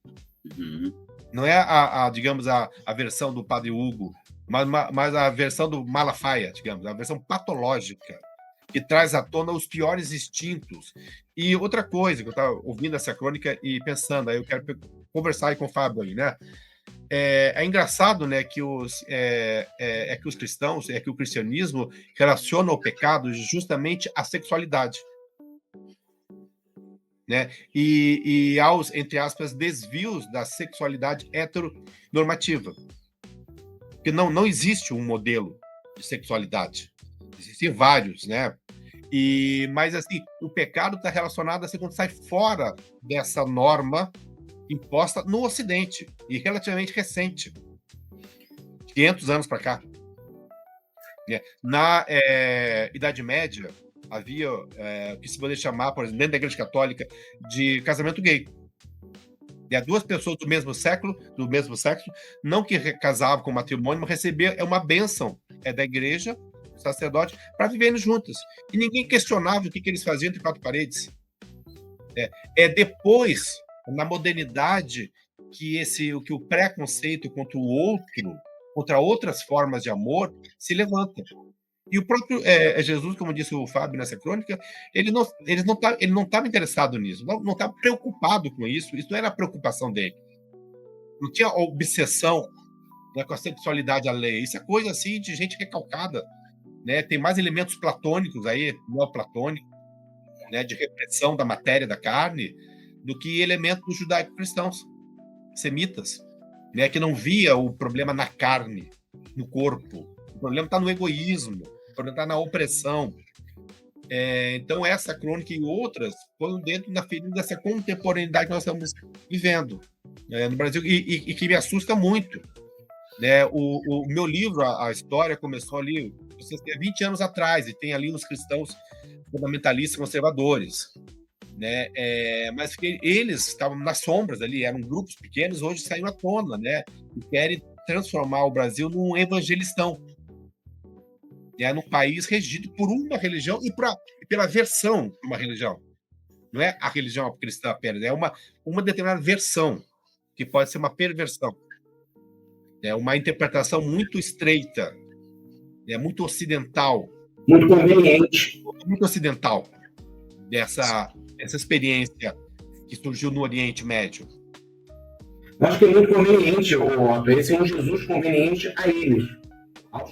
Não é digamos, a versão do Padre Hugo, mas a versão do Malafaia, digamos, a versão patológica, que traz à tona os piores instintos. E outra coisa, que eu estava ouvindo essa crônica e pensando, aí eu quero conversar aí com o Fábio ali, né? É engraçado, né, que os cristãos, que o cristianismo relaciona o pecado justamente à sexualidade, né? E aos, entre aspas, desvios da sexualidade heteronormativa. Porque não existe um modelo de sexualidade. Existem vários, né? Mas, assim, o pecado está relacionado assim, quando sai fora dessa norma imposta no Ocidente, e relativamente recente, 500 anos para cá. Na Idade Média, havia o que se poderia chamar, por exemplo, dentro da Igreja Católica, de casamento gay. Duas pessoas do mesmo sexo, não que casavam com matrimônio, mas recebiam uma bênção da igreja, do sacerdote, para viverem juntas. E ninguém questionava o que eles faziam entre 4 paredes. Depois, na modernidade, que o preconceito contra o outro, contra outras formas de amor, se levanta. E o próprio Jesus, como disse o Fábio nessa crônica, ele não estava interessado nisso, não estava preocupado com isso não era a preocupação dele. Não tinha obsessão, né, com a sexualidade alheia. Isso é coisa assim de gente recalcada, né? Tem mais elementos platônicos aí, neoplatônicos, né, de repressão da matéria, da carne, do que elementos judaico-cristãos, semitas, né, que não via o problema na carne, no corpo. O problema está no egoísmo, o problema está na opressão. Então, essa crônica e outras foram dentro da ferida dessa contemporaneidade que nós estamos vivendo no Brasil, e que me assusta muito. Né? O meu livro, a história, começou ali 20 anos atrás, e tem ali os cristãos fundamentalistas conservadores. Né? Mas que eles estavam nas sombras ali, eram grupos pequenos, hoje saíram à tona, né? E querem transformar o Brasil num evangelistão, num país regido por uma religião e pela versão de uma religião. Não é a religião cristã apenas, é uma determinada versão, que pode ser uma perversão. É uma interpretação muito estreita, muito ocidental. Muito conveniente. Muito ocidental dessa experiência que surgiu no Oriente Médio. Acho que é muito conveniente, Otto. Esse é um Jesus conveniente a eles, ao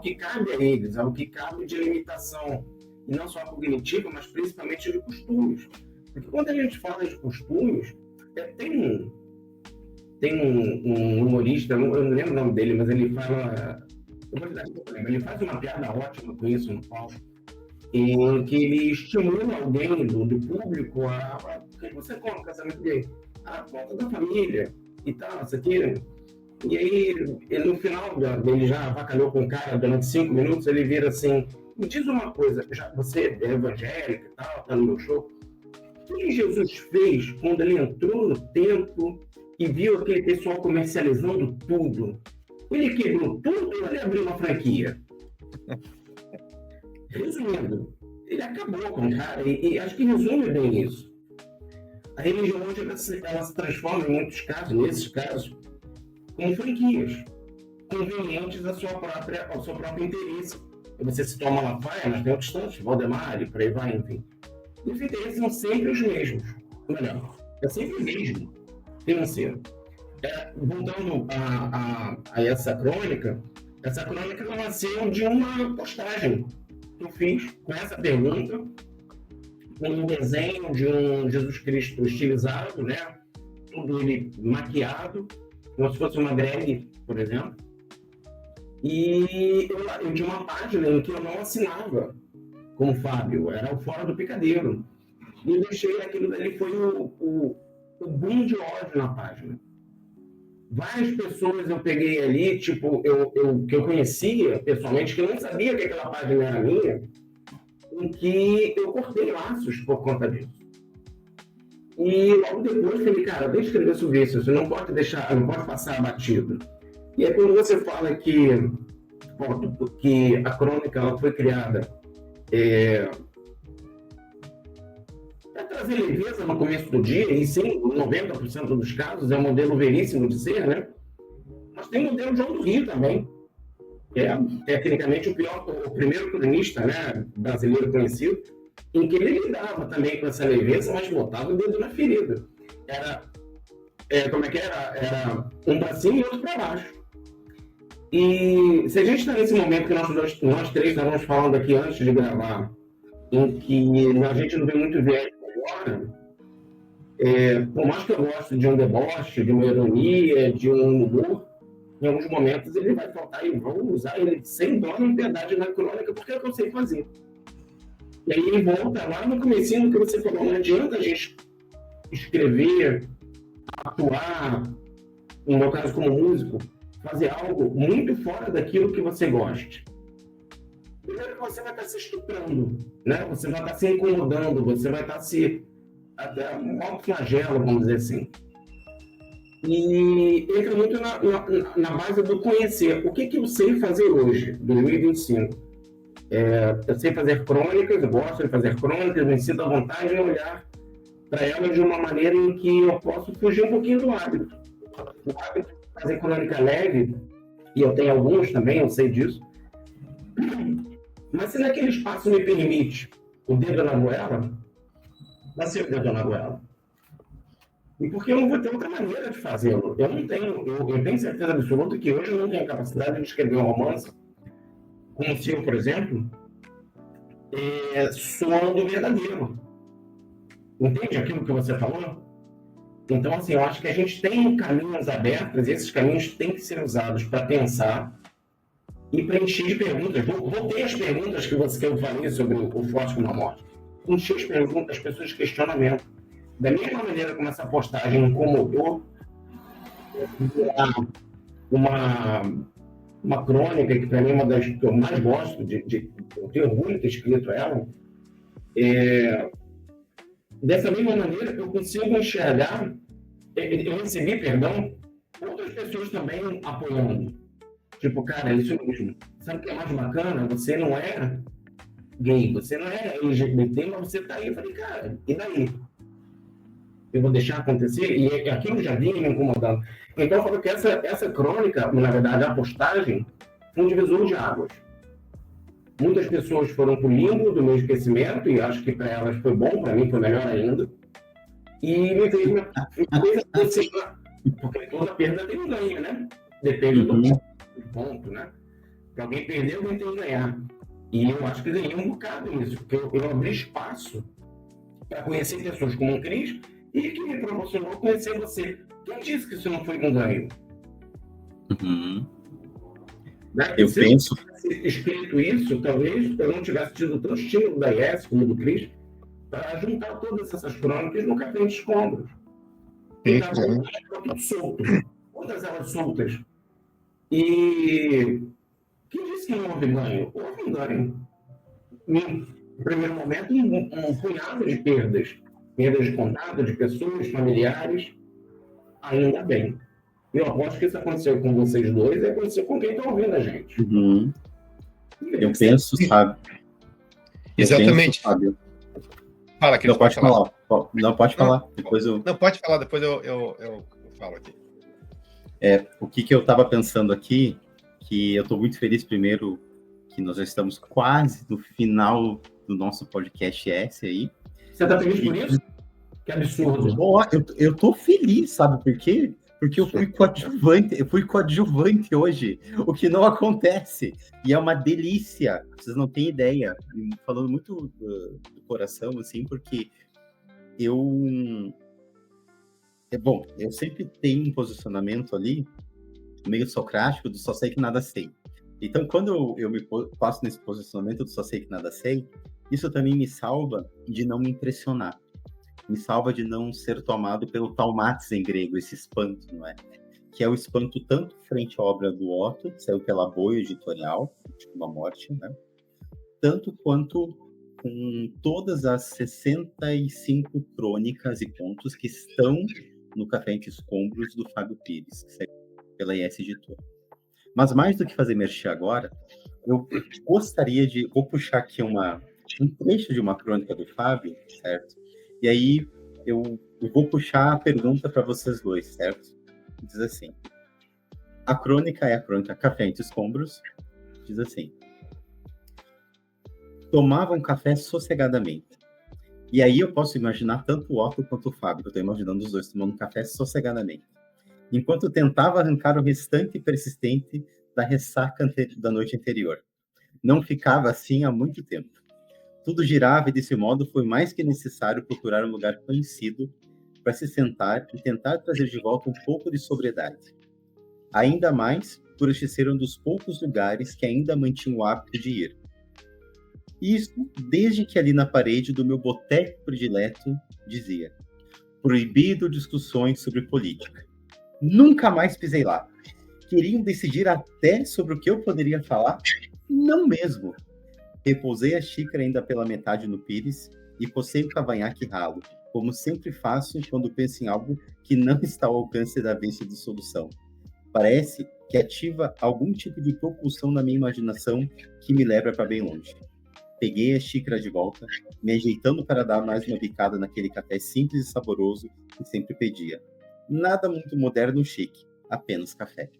que cabe a eles, ao que cabe de limitação, e não só cognitiva, mas principalmente de costumes. Porque quando a gente fala de costumes, tem um humorista, eu não lembro o nome dele, mas ele fala... Ele faz uma piada ótima com isso no palco, em que ele estimula alguém do público a que você come no casamento gay? A conta da família e tal, isso aqui. E aí, ele, no final, ele já avacalhou com o cara durante 5 minutos, ele vira assim: me diz uma coisa, você é evangélico e tal, tá no meu show. O que Jesus fez quando ele entrou no templo e viu aquele pessoal comercializando tudo? Ele quebrou tudo ou ele abriu uma franquia? Resumindo, ele acabou com o cara, e acho que resume bem isso. A religião hoje ela se transforma em muitos casos, nesses casos, como franquias, convenientes ao seu próprio interesse. Você citou Malafaia, mas tem outros tantos, Valdemar, e por aí vai, enfim. Os interesses são sempre os mesmos. Melhor, é sempre o mesmo financeiro. Voltando a essa crônica nasceu de uma postagem que eu fiz com essa pergunta, com um desenho de um Jesus Cristo estilizado, né? Tudo ele maquiado, como se fosse uma drag, por exemplo. E eu tinha uma página em que eu não assinava como Fábio, era o Fora do Picadeiro. E eu deixei aquilo dali, foi o boom de ódio na página. Várias pessoas eu peguei ali, tipo, que eu conhecia pessoalmente, que eu não sabia que aquela página era minha, em que eu cortei laços por conta disso. E logo depois falei, cara, deixa eu escrever sobre isso, você não pode passar batido. E aí quando você fala que a crônica ela foi criada para trazer leveza no começo do dia, e sim, 90% dos casos é um modelo veríssimo de ser, né? Mas tem o modelo João do Rio também, que é tecnicamente o primeiro cronista, né, brasileiro conhecido, em que ele lidava também com essa leveza, mas botava o dedo na ferida. Era um para cima e outro para baixo. E se a gente está nesse momento que nós três estávamos falando aqui antes de gravar, em que a gente não vê muito velho agora, por mais que eu goste de um deboche, de uma ironia, de um humor, em alguns momentos ele vai faltar, e eu vou usar ele sem dó nem piedade na crônica, porque é o que eu sei fazer. E aí ele volta lá no comecinho do que você falou, não adianta a gente escrever, atuar, no meu caso como músico, fazer algo muito fora daquilo que você goste. Primeiro que você vai estar se estuprando, né? Você vai estar se incomodando, você vai estar até um autoflagelo, vamos dizer assim. E entra muito na base do conhecer. O que eu sei fazer hoje, 2025? Eu sei fazer crônicas, eu gosto de fazer crônicas, me sinto à vontade em olhar para elas de uma maneira em que eu posso fugir um pouquinho do hábito. O hábito de fazer crônica leve, e eu tenho alguns também, eu sei disso, Mas se naquele espaço me permite o dedo na goela, vai ser o dedo na goela. E porque eu não vou ter outra maneira de fazê-lo. Eu tenho certeza absoluta que hoje eu não tenho a capacidade de escrever um romance como o seu, por exemplo, soando verdadeiro. Entende aquilo que você falou? Então, assim, eu acho que a gente tem caminhos abertos, e esses caminhos têm que ser usados para pensar e preencher de perguntas. Vou ter as perguntas que eu falei sobre o Forte como a Morte. Encher as perguntas, as pessoas de questionamento. Da mesma maneira como essa postagem incomodou uma crônica, que para mim é uma das que eu mais gosto, eu tenho orgulho de ter escrito ela, dessa mesma maneira eu consigo enxergar, eu recebi, perdão, outras pessoas também apoiando. Tipo, cara, é isso mesmo. Sabe o que é mais bacana? Você não é gay, você não é LGBT, mas você tá aí. Eu falei, cara, e daí? Eu vou deixar acontecer? E aquilo já vinha me incomodando. Então, eu falo que essa crônica, na verdade, a postagem, foi um divisor de águas. Muitas pessoas foram pro limbo do meu esquecimento, e acho que para elas foi bom, para mim foi melhor ainda. E me fez refletir, porque toda perda tem um ganho, né? Depende do ponto, né? Para alguém perder, alguém tem que ganhar. E eu acho que ganhei um bocado nisso, porque eu abri espaço para conhecer pessoas como o Cris e que me proporcionou conhecer você. Quem disse que isso não foi um ganho? Né? Eu penso... Se eu tivesse escrito isso, talvez eu não tivesse tido tanto estímulo da IES como do Cris para juntar todas essas crônicas no Café de Escombros. Tudo solto. Todas elas soltas. E quem disse que não houve ganho? Houve um ganho. No primeiro momento, um punhado de perdas de contato, de pessoas, familiares, ainda bem. Eu aposto que isso aconteceu com vocês dois e aconteceu com quem está ouvindo a gente. Eu penso, sabe? Exatamente. Fábio. Fala, Cris, não, pode falar. Não, pode falar. Não, pode falar, depois eu falo aqui. O que eu estava pensando aqui, que eu estou muito feliz, primeiro, que nós já estamos quase no final do nosso podcast aí. Você está feliz por isso? Que absurdo. Eu tô feliz, sabe por quê? Porque eu fui coadjuvante hoje, o que não acontece. E é uma delícia, vocês não têm ideia. Falando muito do coração, assim, porque eu sempre tenho um posicionamento ali, meio socrático, do só sei que nada sei. Então, quando eu me passo nesse posicionamento do só sei que nada sei, isso também me salva de não me impressionar. Me salva de não ser tomado pelo taumatis em grego, esse espanto, não é? Que é o espanto tanto frente à obra do Otto, que saiu pela Boio Editorial, Uma Morte, né? Tanto quanto com todas as 65 crônicas e contos que estão no Café entre Escombros do Fábio Pires, que saiu pela IES Editora. Mas mais do que fazer merchan agora, eu gostaria de... Vou puxar aqui um trecho de uma crônica do Fábio, certo? E aí eu vou puxar a pergunta para vocês dois, certo? Diz assim: a crônica é a crônica Café entre Escombros. Diz assim: tomavam café sossegadamente. E aí eu posso imaginar tanto o Otto quanto o Fábio, que eu estou imaginando os dois tomando café sossegadamente, enquanto tentava arrancar o restante persistente da ressaca da noite anterior. Não ficava assim há muito tempo. Tudo girava e, desse modo, foi mais que necessário procurar um lugar conhecido para se sentar e tentar trazer de volta um pouco de sobriedade. Ainda mais por este ser um dos poucos lugares que ainda mantinha o hábito de ir. Isso desde que ali na parede do meu boteco predileto dizia: proibido discussões sobre política. Nunca mais pisei lá. Queriam decidir até sobre o que eu poderia falar? Não mesmo. Repousei a xícara ainda pela metade no pires e cocei o cavanhaque ralo, como sempre faço quando penso em algo que não está ao alcance da vista de solução. Parece que ativa algum tipo de propulsão na minha imaginação que me leva para bem longe. Peguei a xícara de volta, me ajeitando para dar mais uma bicada naquele café simples e saboroso que sempre pedia. Nada muito moderno ou chique, apenas café.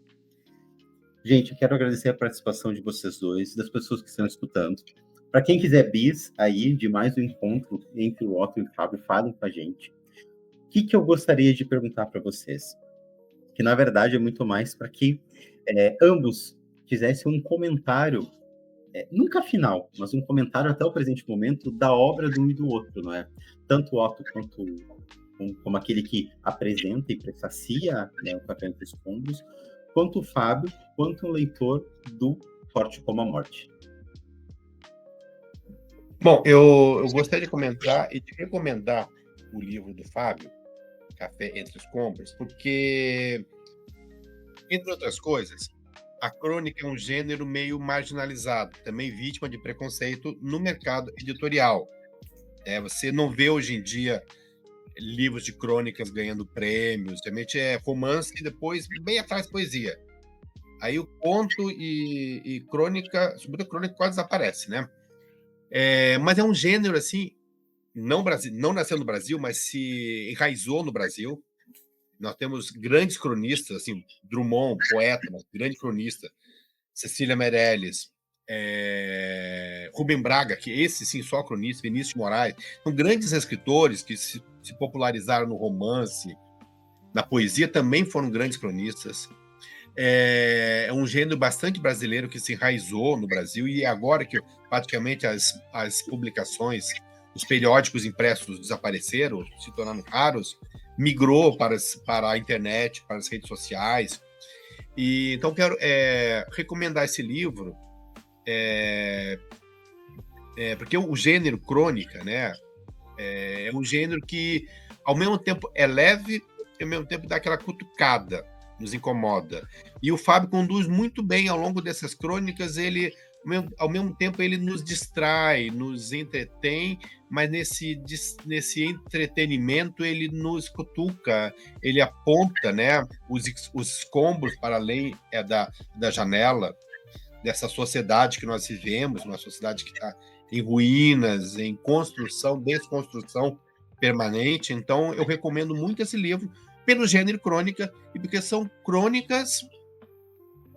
Gente, eu quero agradecer a participação de vocês dois, das pessoas que estão escutando. Para quem quiser bis aí de mais um encontro entre o Otto e o Fábio, falem com a gente. O que eu gostaria de perguntar para vocês? Que na verdade é muito mais para que ambos fizessem um comentário, nunca final, mas um comentário até o presente momento da obra de um e do outro, não é? Tanto o Otto quanto como aquele que apresenta e prefácia, né, o Papel entre os Escombros, quanto o Fábio, quanto o leitor do Forte como a Morte. Bom, eu gostaria de comentar e de recomendar o livro do Fábio, Café entre os Escombros, porque, entre outras coisas, a crônica é um gênero meio marginalizado, também vítima de preconceito no mercado editorial. Você não vê hoje em dia livros de crônicas ganhando prêmios, realmente é romance e depois, bem atrás, poesia. Aí o conto e crônica, sobretudo crônica, quase desaparece, né? Mas é um gênero, assim, não nasceu no Brasil, mas se enraizou no Brasil. Nós temos grandes cronistas, assim, Drummond, poeta, mas grande cronista, Cecília Meirelles, Rubem Braga, que esse sim, só cronista, Vinícius de Moraes, são grandes escritores que se popularizaram no romance, na poesia, também foram grandes cronistas. É um gênero bastante brasileiro que se enraizou no Brasil, e agora que praticamente as publicações, os periódicos impressos desapareceram, se tornaram raros, migrou para a internet, para as redes sociais. E então quero recomendar esse livro, porque o gênero crônica, né, é um gênero que ao mesmo tempo é leve e ao mesmo tempo dá aquela cutucada, nos incomoda. E o Fábio conduz muito bem ao longo dessas crônicas. Ele, ao mesmo tempo, ele nos distrai, nos entretém, mas nesse entretenimento ele nos cutuca, ele aponta, né, os escombros para além da janela dessa sociedade que nós vivemos, uma sociedade que está em ruínas, em construção, desconstrução permanente. Então, eu recomendo muito esse livro pelo gênero crônica e porque são crônicas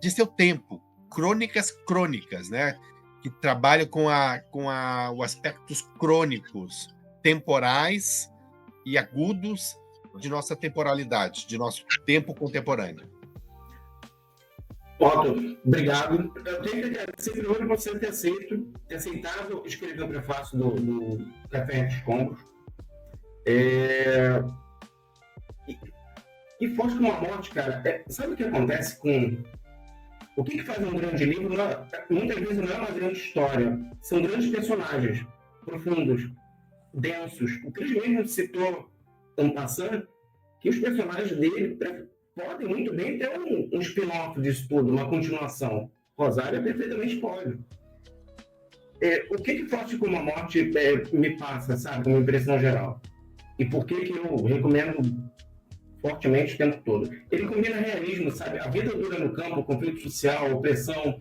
de seu tempo, crônicas, né? Que trabalham com os aspectos crônicos, temporais e agudos de nossa temporalidade, de nosso tempo contemporâneo. Otto, obrigado. Eu tenho que agradecer primeiro você ter aceitado escrever o prefácio do Café entre os Escombros. E Forte como a Morte, cara, sabe o que acontece com... O que faz um grande livro? Muitas vezes não é uma grande história. São grandes personagens, profundos, densos. O Cris mesmo citou, ano passado, que os personagens dele podem muito bem ter um spin-off disso tudo, uma continuação. Rosário perfeitamente pode. O que Forte como a Morte me passa, sabe, como impressão geral? E por que eu recomendo fortemente o tempo todo? Ele combina realismo, sabe? A vida dura no campo, conflito social, opressão,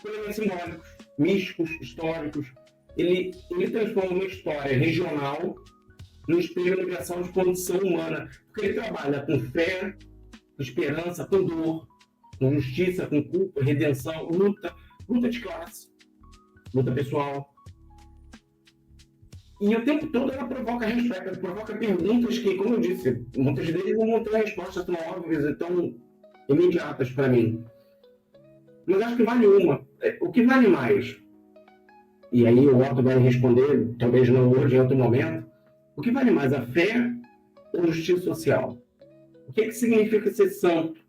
elementos simbólicos, místicos, históricos. Ele transforma uma história regional no espelho universal de condição humana, porque ele trabalha com fé, com esperança, com dor, com justiça, com culpa, redenção, luta de classe, luta pessoal. E o tempo todo ela provoca respeito, ela provoca perguntas que, como eu disse, muitas vezes não vão ter respostas tão óbvias e tão imediatas para mim. Mas acho que vale uma. O que vale mais? E aí o Otto vai responder, talvez não hoje, em outro momento. O que vale mais, a fé ou a justiça social? O que significa ser santo?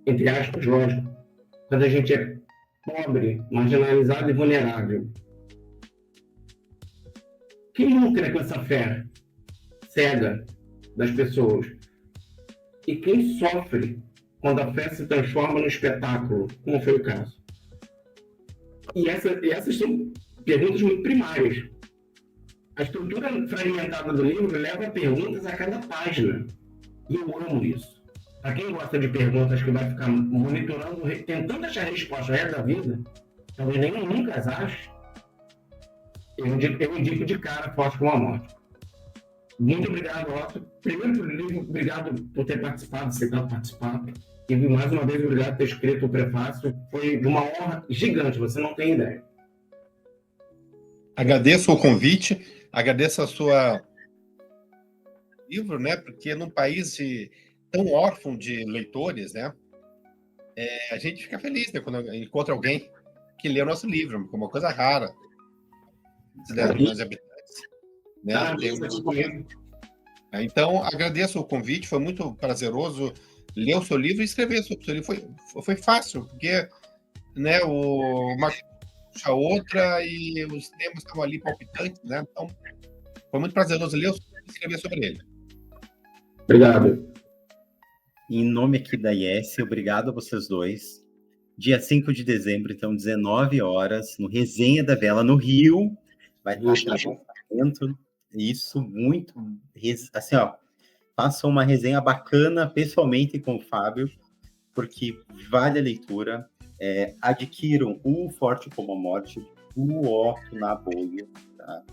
Entre aspas, lógico. Quando a gente é pobre, marginalizado e vulnerável. Quem lucra com essa fé cega das pessoas? E quem sofre quando a fé se transforma no espetáculo, como foi o caso? E essas são perguntas muito primárias. A estrutura fragmentada do livro leva a perguntas a cada página. E eu amo isso. Para quem gosta de perguntas que vai ficar monitorando, tentando achar resposta ao resto da vida, talvez nenhum nunca as ache, eu indico de cara Forte como a Morte. Muito obrigado, Otto. Primeiro pelo livro, obrigado por ter participado, aceitado participar. E mais uma vez, obrigado por ter escrito o prefácio. Foi uma honra gigante, você não tem ideia. Agradeço o convite, agradeço a sua livro, né? Porque num país tão órfão de leitores, né? A gente fica feliz, né, quando encontra alguém que lê o nosso livro, como uma coisa rara. 10 milhões de habitantes, né? Então, agradeço o convite, foi muito prazeroso ler o seu livro e escrever sobre o seu livro. Foi fácil, porque, né, uma puxa a outra e os temas estavam ali palpitantes, né? Então, foi muito prazeroso ler e escrever sobre ele. Obrigado. Em nome aqui da IES, obrigado a vocês dois. Dia 5 de dezembro, então, 19 horas, no Resenha da Vela, no Rio. Vai estar lançamento. Isso, muito. Assim, ó, façam uma resenha bacana, pessoalmente, com o Fábio, porque vale a leitura. Adquiram o Forte como a Morte, o Otto na bolha, tá?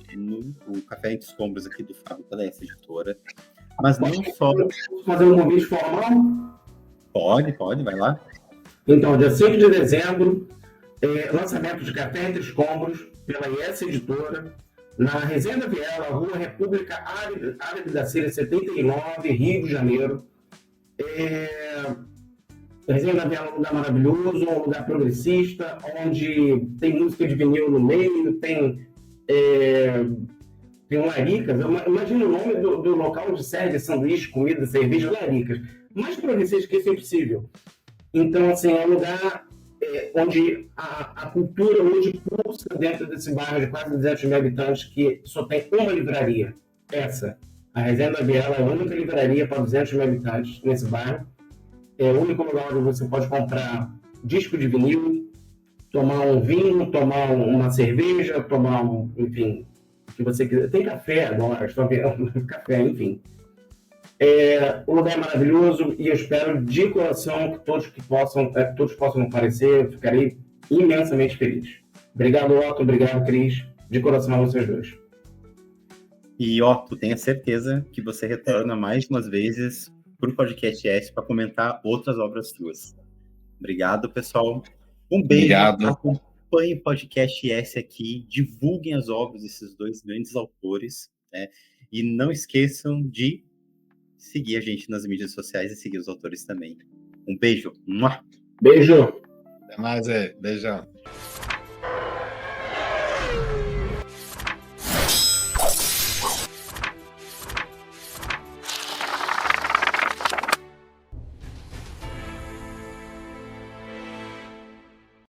O Café entre Escombros aqui do Fábio pela essa editora. Mas não só... Fazer um convite formal? Pode, vai lá. Então, dia 5 de dezembro, lançamento de Café entre Escombros pela IES Editora, na Resenha da Viela, Rua República Árabe da Síria, 79, Rio de Janeiro. Resenha da Viela é um lugar maravilhoso, um lugar progressista, onde tem música de vinil no meio, tem Laricas. Imagina o nome do local onde serve sanduíche, comida, cerveja, Laricas. Mais progressista que isso é impossível. Então, assim, é um lugar onde a cultura hoje pulsa dentro desse bairro de quase 200 mil habitantes, que só tem uma livraria. A Resenha da Viela é a única livraria para 200 mil habitantes nesse bairro. É o único lugar onde você pode comprar disco de vinil, tomar um vinho, tomar uma cerveja, tomar enfim, o que você quiser. Tem café agora, estou vendo café, enfim. O lugar é maravilhoso e eu espero de coração que todos possam aparecer. Eu ficarei imensamente feliz. Obrigado, Otto. Obrigado, Cris. De coração a vocês dois. E, Otto, tenha certeza que você retorna mais umas vezes para o Podcast S para comentar outras obras suas. Obrigado, pessoal. Um beijo. Obrigado. Acompanhem o Podcast S aqui. Divulguem as obras desses dois grandes autores, né? E não esqueçam de seguir a gente nas mídias sociais e seguir os autores também. Um beijo. Beijo. Até mais, beijão.